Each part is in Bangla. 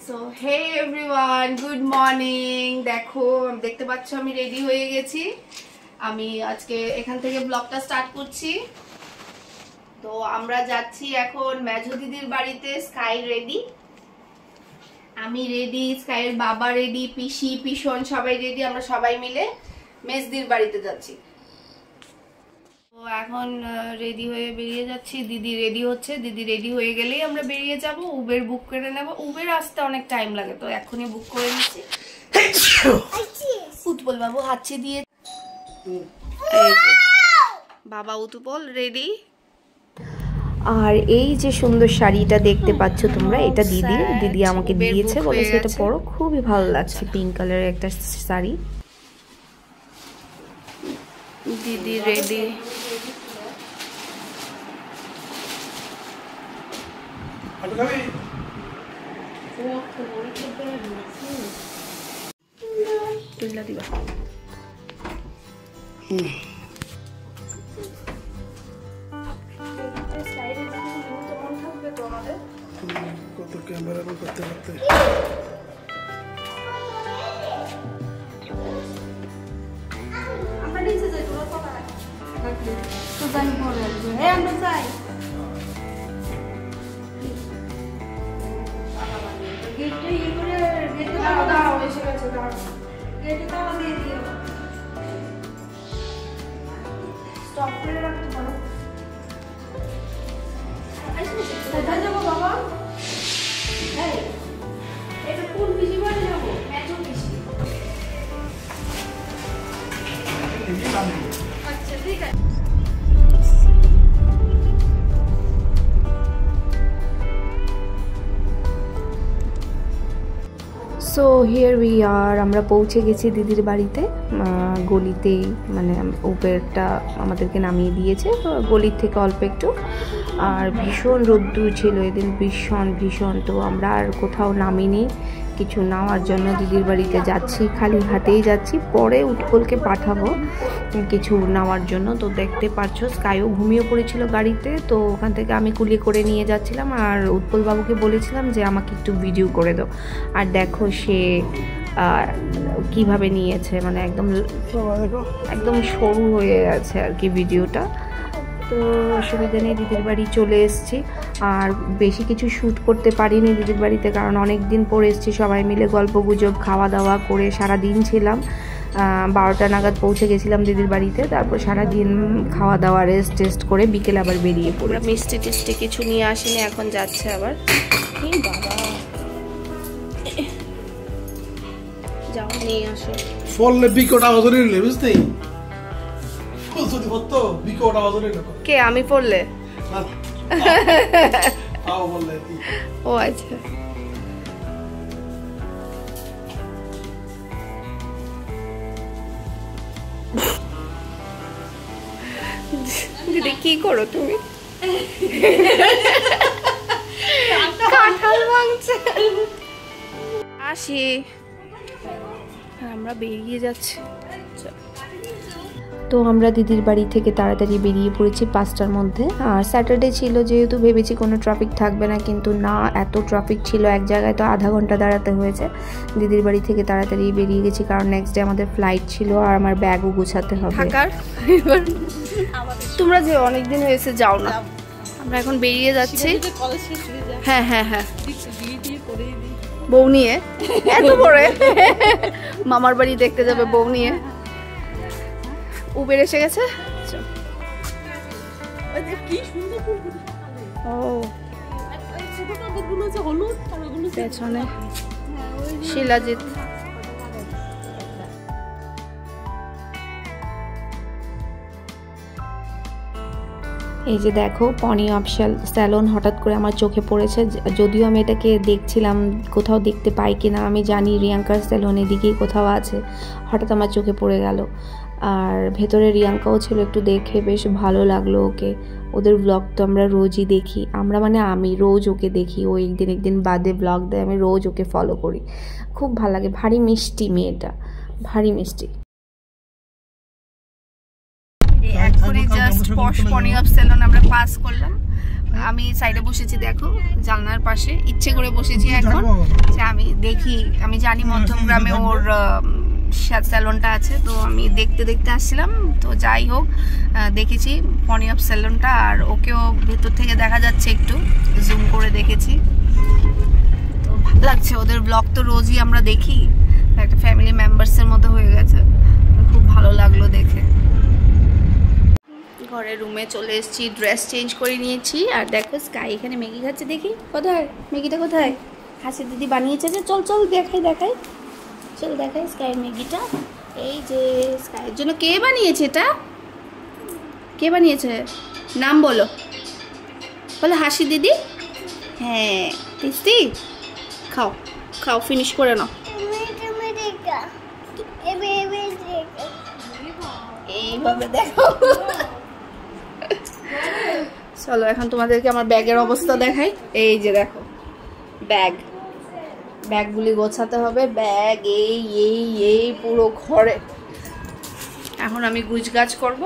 So hey everyone, good morning. দেখো দেখতে পাচ্ছ আমি রেডি হয়ে গেছি। আমি আজকে এখান থেকে ব্লগটা স্টার্ট করছি। তো আমরা যাচ্ছি এখন মেজো দিদির বাড়িতে। স্কাই রেডি, আমি রেডি, স্কাইয়ের বাবা রেডি, পিসি পিসন সবাই রেডি। আমরা সবাই মিলে মেজদির বাড়িতে যাচ্ছি। তো এখন রেডি হয়ে বেরিয়ে যাচ্ছি। দিদি রেডি হচ্ছে, দিদি রেডি হয়ে গেলেই আমরা বেরিয়ে যাব। উবের বুক করে নেব। উবের আসতে অনেক টাইম লাগে, তো এখনই বুক করে নিচ্ছি। উৎপল বাবু হাঁচি দিয়ে, বাবা উৎপল রেডি। আর এই যে সুন্দর শাড়িটা দেখতে পাচ্ছ তোমরা, এটা দিদি আমাকে দিয়েছে, বলেছে এটা পরো, খুবই ভালো লাগছে। পিঙ্ক কালারের একটা শাড়ি। দিদি রেডি। তুইলা দিবা। কত ক্যামেরা করতে করতে আমরা নিচে যাই, তোরা কথা রাখ তো যাই পরে আসবে। হ্যাঁ আমরা যাই। গেটটা ইয়ে করে, গেটে তালা দাও, এসে গেছে, দাও গেটে তালা দিয়ে দিও। স্টপ করে রাখতে পারো। কোথায় যাবো বাবা? এই এটা কোন পিসি বাড়ি যাবো? মেজো পিসি। আচ্ছা ঠিক আছে। সো হিয়ার উই আর, আমরা পৌঁছে গেছি দিদির বাড়িতে। গলিতেই, মানে উবেরটা আমাদেরকে নামিয়ে দিয়েছে, তো গলির থেকে অল্প একটু। আর ভীষণ রোদ্দুর ছিল এদিন, ভীষণ। তো আমরা আর কোথাও নামিনি কিছু নেওয়ার জন্য। দিদির বাড়িতে যাচ্ছি, খালি হাতেই যাচ্ছি। পরে উৎপলকে পাঠাবো কিছু নেওয়ার জন্য। তো দেখতে পাচ্ছ স্কাইও ঘুমিয়ে পড়েছিল গাড়িতে, তো ওখান থেকে আমি কুলিয়ে করে নিয়ে যাচ্ছিলাম। আর উৎপল বাবুকে বলেছিলাম যে আমাকে একটু ভিডিও করে দাও। আর দেখো সে কিভাবে নিয়েছে, মানে একদম সরু হয়ে আছে আর কি ভিডিওটা। তো অসুবিধা নেই, দিদির বাড়ি চলে এসেছি। আর বেশি কিছু শ্যুট করতে পারিনি দিদির বাড়িতে, কারণ অনেক দিন পরে এসেছি। সবাই মিলে গল্প গুজব খাওয়া দাওয়া করে সারা দিন ছিলাম। 12টা নাগাদ পৌঁছে গেছিলাম দিদির বাড়িতে। তারপর সারাদিন খাওয়া দাওয়া টেস্ট করে বিকেল আবার বেরিয়ে পড়ে। মিষ্টি টিষ্টি কিছু নিয়ে আসিনি, এখন যাচ্ছে আবার। বাবা যাও নিয়ে আসো। ফললে বিকট আওয়াজ হইলে বুঝতে যদি হতো বিকট আওয়াজ হইলে না। কে আমি পড়লে? আও বললে কি? ও আচ্ছা। দিদি কি করো তুমি? কাঁঠাল ভাঙছে। আসি, আমরা বেরিয়ে যাচ্ছি। তো আমরা দিদির বাড়ি থেকে তাড়াতাড়ি বেরিয়ে পড়েছি 5টার মধ্যে। আর স্যাটারডে ছিল যেহেতু ভেবেছি কোনো ট্রাফিক থাকবে না, কিন্তু না, এত ট্রাফিক ছিল এক জায়গায়, তো আধা ঘন্টা দাঁড়াতে হয়েছে। দিদির বাড়ি থেকে তাড়াতাড়ি বেরিয়ে গেছি, কারণ নেক্সট ডে আমাদের ফ্লাইট ছিল আর আমার ব্যাগও গোছাতে হবে। তোমরা যে অনেকদিন হয়েছে যাও না, আমরা এখন বেরিয়ে যাচ্ছি। হ্যাঁ বউ নিয়ে, এত পরে মামার বাড়ি দেখতে যাবে বউ নিয়ে। উবের এসে গেছে। ও পেছনে শিলাজিৎ। এই যে দেখো পনি অফিশিয়াল স্যালন হঠাৎ করে আমার চোখে পড়েছে। যদিও আমি এটাকে দেখছিলাম কোথাও দেখতে পাই কিনা, আমি জানি রিয়াঙ্কার স্যালন এদিকেই কোথাও আছে, হঠাৎ আমার চোখে পড়ে গেল। আর ভেতরে রিয়াঙ্কাও ছিল, একটু দেখে বেশ ভালো লাগলো ওকে। ওদের ব্লগ তো আমরা রোজই দেখি, আমি রোজ ওকে দেখি। ও একদিন বাদে ব্লগ দেয়, আমি রোজ ওকে ফলো করি। খুব ভালো লাগে, ভারী মিষ্টি মেয়েটা, ভারী মিষ্টি। এখনই জাস্ট পশ পনি অফ সেলন আমরা পাস করলাম। আমি সাইডে বসেছি দেখো জানলার পাশে, ইচ্ছে করে বসেছি এখন যে আমি দেখি, আমি জানি মধ্যমগ্রামে ওর স্যালনটা আছে, তো আমি দেখতে দেখতে আসছিলাম। তো যাই হোক দেখেছি পনি অফ সেলনটা, আর ওকেও ভেতর থেকে দেখা যাচ্ছে, একটু জুম করে দেখেছি। তো ভালো লাগছে, ওদের ব্লগ তো রোজই আমরা দেখি, একটা ফ্যামিলি মেম্বার্সের মতো হয়ে গেছে, খুব ভালো লাগলো দেখে। ঘরে রুমে চলে এসেছি, ড্রেস চেঞ্জ করে নিয়েছি, আর দেখো স্কাই এখানে ম্যাগি খাচ্ছে। দেখি কোথায় ম্যাগিটা, কোথায় হাসি দিদি বানিয়েছে যে, চল চল দেখাই দেখাই, চল দেখাই স্কাইয়ের ম্যাগিটা। এই যে স্কাইয়ের জন্য কে বানিয়েছে এটা, কে বানিয়েছে নাম বলো, বলো হাসি দিদি। হ্যাঁ টেস্টি, খাও খাও, ফিনিশ করে নাও। এইভাবে দেখো। চলো এখন তোমাদেরকে আমার ব্যাগের অবস্থা দেখাই। এই যে দেখো ব্যাগগুলি গোছাতে হবে, ব্যাগ এই এই এই পুরো ঘরে। এখন আমি গুছগাছ করব।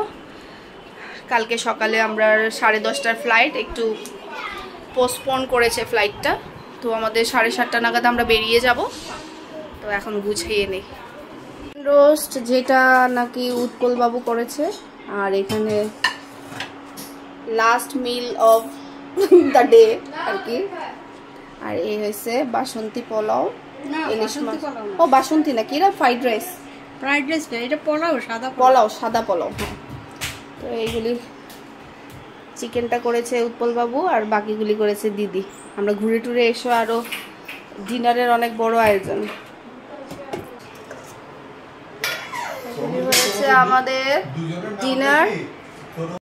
কালকে সকালে আমরা 10:30টার ফ্লাইট, একটু পোস্টপোন করেছে ফ্লাইটটা, তো আমাদের 7:30 নাগাদ আমরা বেরিয়ে যাব। তো এখন গুছিয়ে নেই। রোস্ট যেটা নাকি উৎপল বাবু করেছে, আর এখানে last meal of the day আর কি। আর এই হয়েছে বাসন্তী পোলাও, ইলিশ মাছ। ও বাসন্তী না কি, ফ্রাইড রাইস না, এটা পোলাও, সাদা পোলাও। হ্যাঁ, তো এইগুলি চিকেনটা করেছে উৎপল বাবু, আর বাকিগুলি করেছে দিদি। আমরা ঘুরে টুরে এসো, আরো ডিনারের অনেক বড় আয়োজন হয়েছে আমাদের ডিনার।